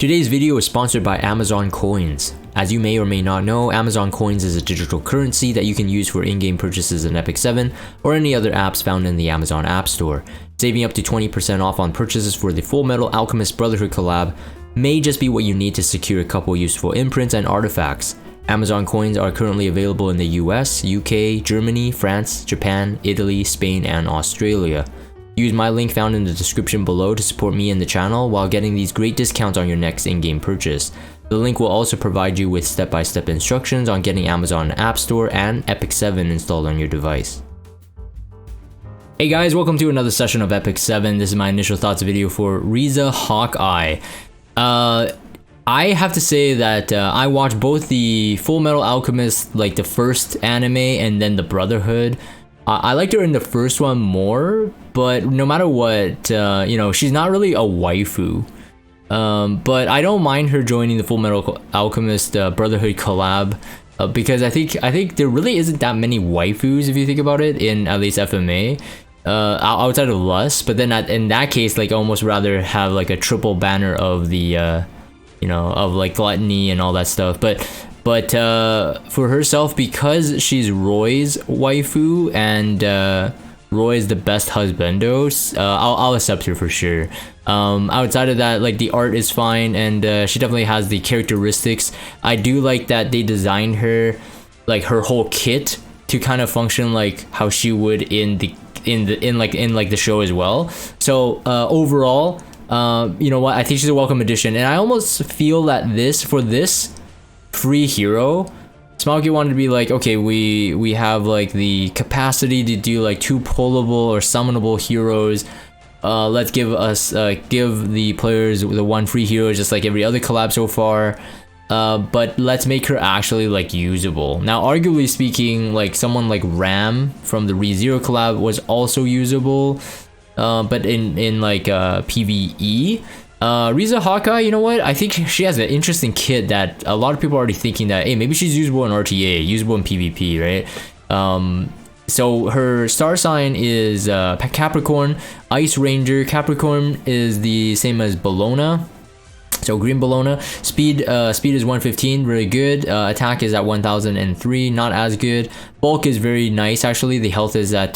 Today's video is sponsored by Amazon Coins. As you may or may not know, Amazon Coins is a digital currency that you can use for in-game purchases in Epic 7 or any other apps found in the Amazon App Store. Saving up to 20% off on purchases for the Full Metal Alchemist Brotherhood collab may just be what you need to secure a couple useful imprints and artifacts. Amazon Coins are currently available in the US, UK, Germany, France, Japan, Italy, Spain, and Australia. Use my link found in the description below to support me and the channel while getting these great discounts on your next in-game purchase. The link will also provide you with step-by-step instructions on getting Amazon App Store and Epic 7 installed on your device. Hey guys, welcome to another session of Epic 7. This is my initial thoughts video for Riza Hawkeye. I have to say that I watched both the Full Metal Alchemist, like the first anime, and then the Brotherhood. I liked her in the first one more, but no matter what, she's not really a waifu. But I don't mind her joining the Full Metal Alchemist Brotherhood collab because I think there really isn't that many waifus if you think about it in at least FMA outside of Lust. But then in that case, like almost rather have like a triple banner of the of like gluttony and all that stuff. But for herself, because she's Roy's waifu and Roy is the best husbando, I'll accept her for sure. Outside of that, like the art is fine, and she definitely has the characteristics. I do like that they designed her, like her whole kit, to kind of function like how she would in the show as well. So overall, you know what? I think she's a welcome addition, and I almost feel that for this free hero, Smoky wanted to be like, okay, we have like the capacity to do like 2 pullable or summonable heroes. Let's give the players the 1 free hero just like every other collab so far. But let's make her actually like usable. Now, arguably speaking, like someone like Ram from the ReZero collab was also usable, but in like PvE. Riza Hawkeye, you know what? I think she has an interesting kit that a lot of people are already thinking that, hey, maybe she's usable in RTA, usable in PvP, right? So her star sign is Capricorn, Ice Ranger. Capricorn is the same as Bologna, so green Bologna. Speed is 115, really good. Attack is at 1003, not as good. Bulk is very nice actually. The health is at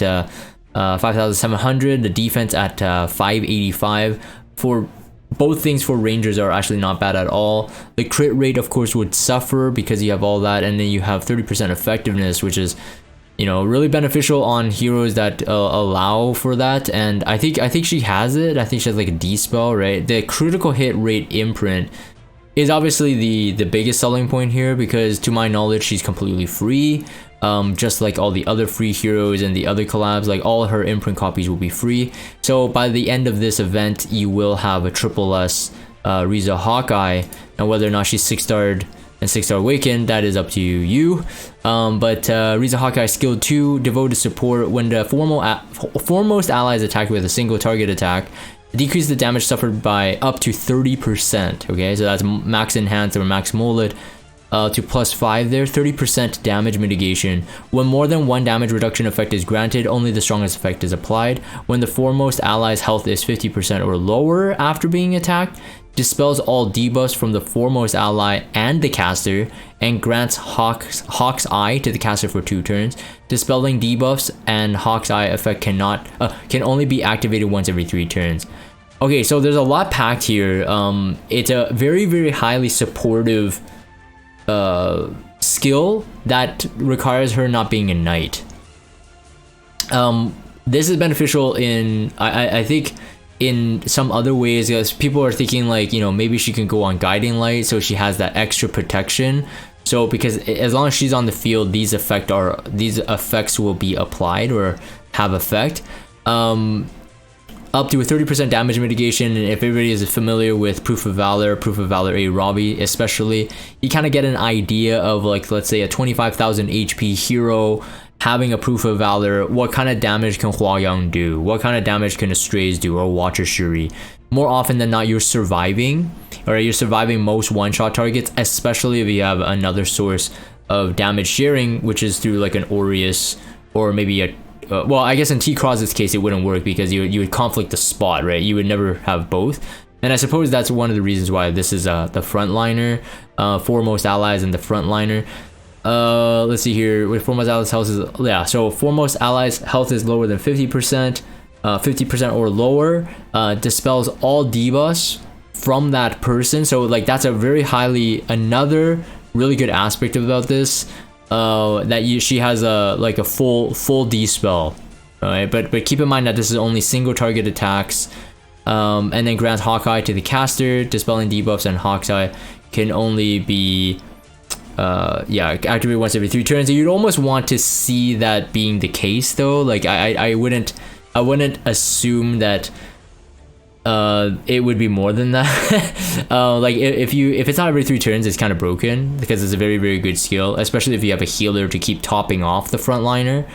5700, the defense at 585. For both things for Rangers are actually not bad at all. The crit rate, of course, would suffer because you have all that, and then you have 30% effectiveness, which is, really beneficial on heroes that allow for that. And I think she has it. I think she has like a D spell, right? The critical hit rate imprint is obviously the biggest selling point here, because to my knowledge, she's completely free. Just like all the other free heroes and the other collabs, like all her imprint copies will be free. So by the end of this event, you will have a triple S Riza Hawkeye, and whether or not she's 6-starred and 6-star awakened, that is up to you. But Riza Hawkeye skill 2, devoted support. When the foremost allies attack with a single target attack, decrease the damage suffered by up to 30%. Okay, so that's max enhanced or max molded. To +5 there, 30% damage mitigation. When more than 1 damage reduction effect is granted, only the strongest effect is applied. When the foremost ally's health is 50% or lower after being attacked, dispels all debuffs from the foremost ally and the caster, and grants Hawk's Eye to the caster for 2 turns. Dispelling debuffs and Hawk's Eye effect can only be activated once every 3 turns. Okay, so there's a lot packed here. It's a very, very highly supportive skill that requires her not being a knight. This is beneficial in I think in some other ways, because people are thinking like, maybe she can go on guiding light, so she has that extra protection. So because as long as she's on the field, these effects will be applied or have effect. Up to a 30% damage mitigation, and if everybody is familiar with Proof of Valor A Robbie especially, you kind of get an idea of, like, let's say a 25,000 HP hero having a Proof of Valor, what kind of damage can Huayang do? What kind of damage can Strays do, or Watcher Shuri? More often than not, you're surviving most one-shot targets, especially if you have another source of damage sharing, which is through like an Aureus or maybe a well, I guess in T-Crosset's case it wouldn't work because you would conflict the spot, right? You would never have both. And I suppose that's one of the reasons why this is the frontliner, foremost allies and the frontliner. Let's see here, with foremost allies health is, yeah, so foremost allies health is lower than 50%, 50% or lower, dispels all debuffs from that person. So like that's a very highly, another really good aspect about this, that she has a like a full dispel. Alright, but keep in mind that this is only single target attacks, and then grants Hawkeye to the caster, dispelling debuffs, and Hawkeye can only be yeah, activate once every 3 turns. You'd almost want to see that being the case though. Like I wouldn't assume that it would be more than that. Like if it's not every 3 turns, it's kind of broken because it's a very good skill, especially if you have a healer to keep topping off the frontliner.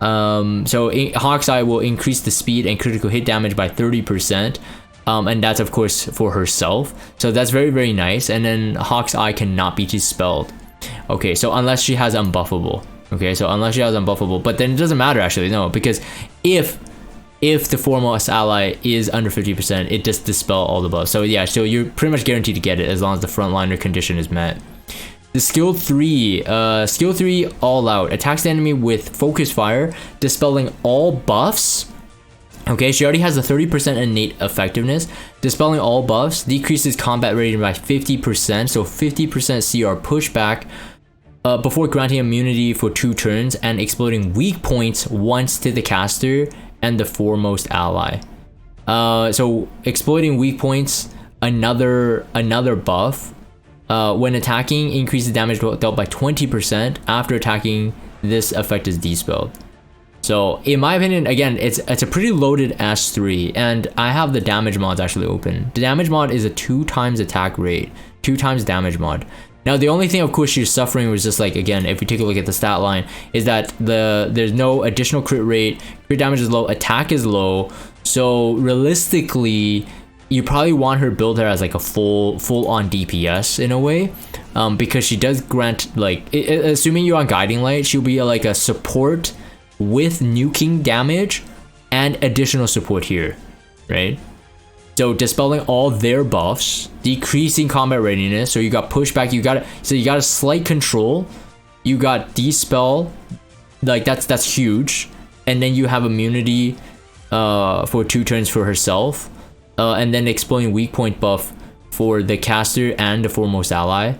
So Hawkeye will increase the speed and critical hit damage by 30%, and that's of course for herself, so that's very nice. And then Hawkeye cannot be dispelled. Okay, so unless she has unbuffable. Okay, so unless she has unbuffable, but then it doesn't matter actually, no, because if the foremost ally is under 50%, it just dispel all the buffs. So yeah, so you're pretty much guaranteed to get it as long as the frontliner condition is met. The skill 3, all out, attacks the enemy with focus fire, dispelling all buffs. Okay, she already has a 30% innate effectiveness. Dispelling all buffs decreases combat rating by 50%, so 50% CR pushback, before granting immunity for 2 turns and exploding weak points once to the caster and the foremost ally. So exploiting weak points, another buff. When attacking, increases damage dealt by 20%. After attacking, this effect is dispelled. So in my opinion, again, it's a pretty loaded S3, and I have the damage mods actually open. The damage mod is a 2 times attack rate, 2 times damage mod. Now the only thing of course she's suffering was just like, again, if you take a look at the stat line, is that there's no additional crit rate, crit damage is low, attack is low. So realistically, you probably want her build her as like a full on DPS in a way, because she does grant, like, assuming you're on Guiding Light, she'll be like a support with nuking damage and additional support here, right? So dispelling all their buffs, decreasing combat readiness. So you got pushback, you got a slight control, you got dispel, like that's huge, and then you have immunity for 2 turns for herself. And then exploding weak point buff for the caster and the foremost ally,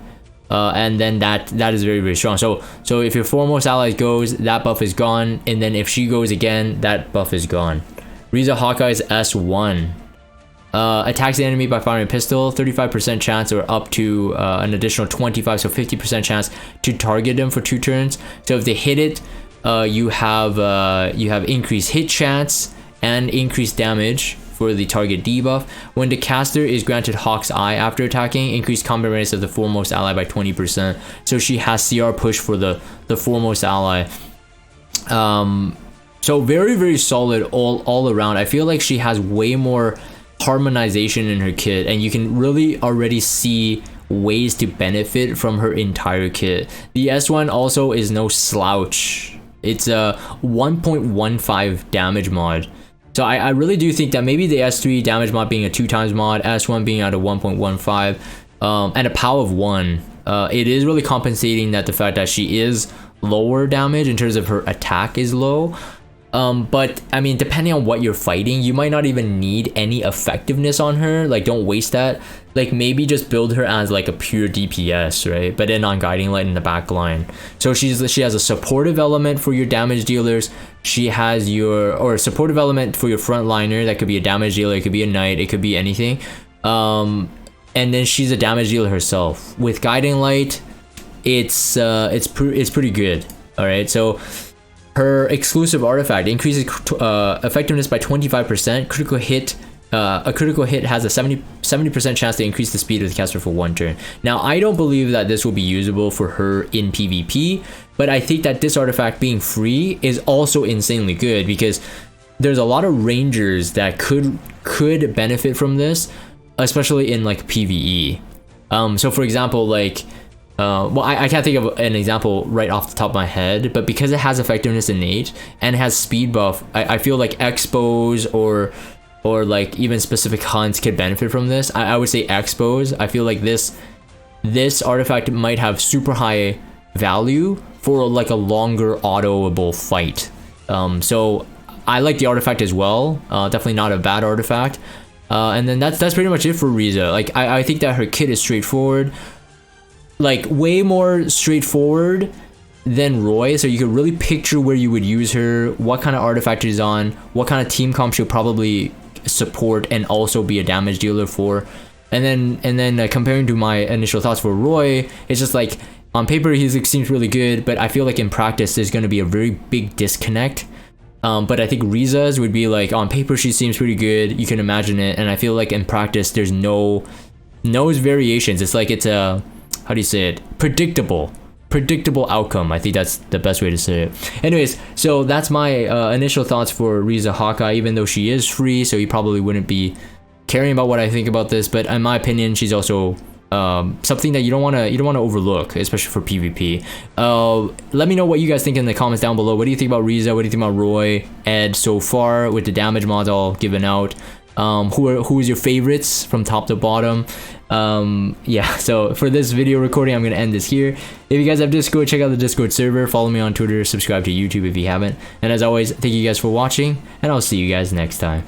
and then that is very strong. So if your foremost ally goes, that buff is gone, and then if she goes again, that buff is gone. Riza Hawkeye's S1 attacks the enemy by firing a pistol, 35% chance or up to an additional 25, so 50% chance to target them for 2 turns. So if they hit it, you have increased hit chance and increased damage for the target debuff. When the caster is granted Hawk's Eye after attacking, increased combat radius of the foremost ally by 20%. So she has CR push for the foremost ally. So very solid all around. I feel like she has way more harmonization in her kit, and you can really already see ways to benefit from her entire kit. The S1 also is no slouch. It's a 1.15 damage mod. So I really do think that maybe the S3 damage mod being a 2 times mod, S1 being at a 1.15, and a POW of 1, it is really compensating that the fact that she is lower damage in terms of her attack is low. But I mean, depending on what you're fighting, you might not even need any effectiveness on her. Like, don't waste that. Like, maybe just build her as like a pure DPS, right? But then on Guiding Light in the back line. So she has a supportive element for your damage dealers. She has or supportive element for your frontliner. That could be a damage dealer, it could be a knight, it could be anything. And then she's a damage dealer herself. With Guiding Light, it's pretty good. All right, so her exclusive artifact increases effectiveness by 25%. Critical hit. A critical hit has a 70% chance to increase the speed of the caster for 1 turn. Now, I don't believe that this will be usable for her in PvP, but I think that this artifact being free is also insanely good, because there's a lot of rangers that could benefit from this, especially in like PvE. So for example, like well, I can't think of an example right off the top of my head, but because it has effectiveness innate and has speed buff, I feel like Expos or or like even specific hunts could benefit from this, I would say expos. I feel like this artifact might have super high value for like a longer autoable fight. So I like the artifact as well. Definitely not a bad artifact. And then that's pretty much it for Riza. Like I think that her kit is straightforward, like way more straightforward than Roy. So you could really picture where you would use her, what kind of artifact she's on, what kind of team comp she'll probably support and also be a damage dealer for. And then comparing to my initial thoughts for Roy, it's just like on paper he seems really good, but I feel like in practice there's going to be a very big disconnect. But I think Riza's would be like, on paper she seems pretty good, you can imagine it, and I feel like in practice there's no variations. It's like it's a, how do you say it, predictable outcome. I think that's the best way to say it. Anyways, so that's my initial thoughts for Riza Hawkeye, even though she is free, so you probably wouldn't be caring about what I think about this, but in my opinion she's also something that you don't want to overlook, especially for PvP. Let me know what you guys think in the comments down below. What do you think about Riza? What do you think about Roy, Ed so far with the damage mods all given out? Who is your favorites from top to bottom? Yeah, so for this video recording I'm gonna end this here. If you guys have Discord, check out the Discord server, follow me on Twitter, subscribe to YouTube if you haven't, and as always, thank you guys for watching, and I'll see you guys next time.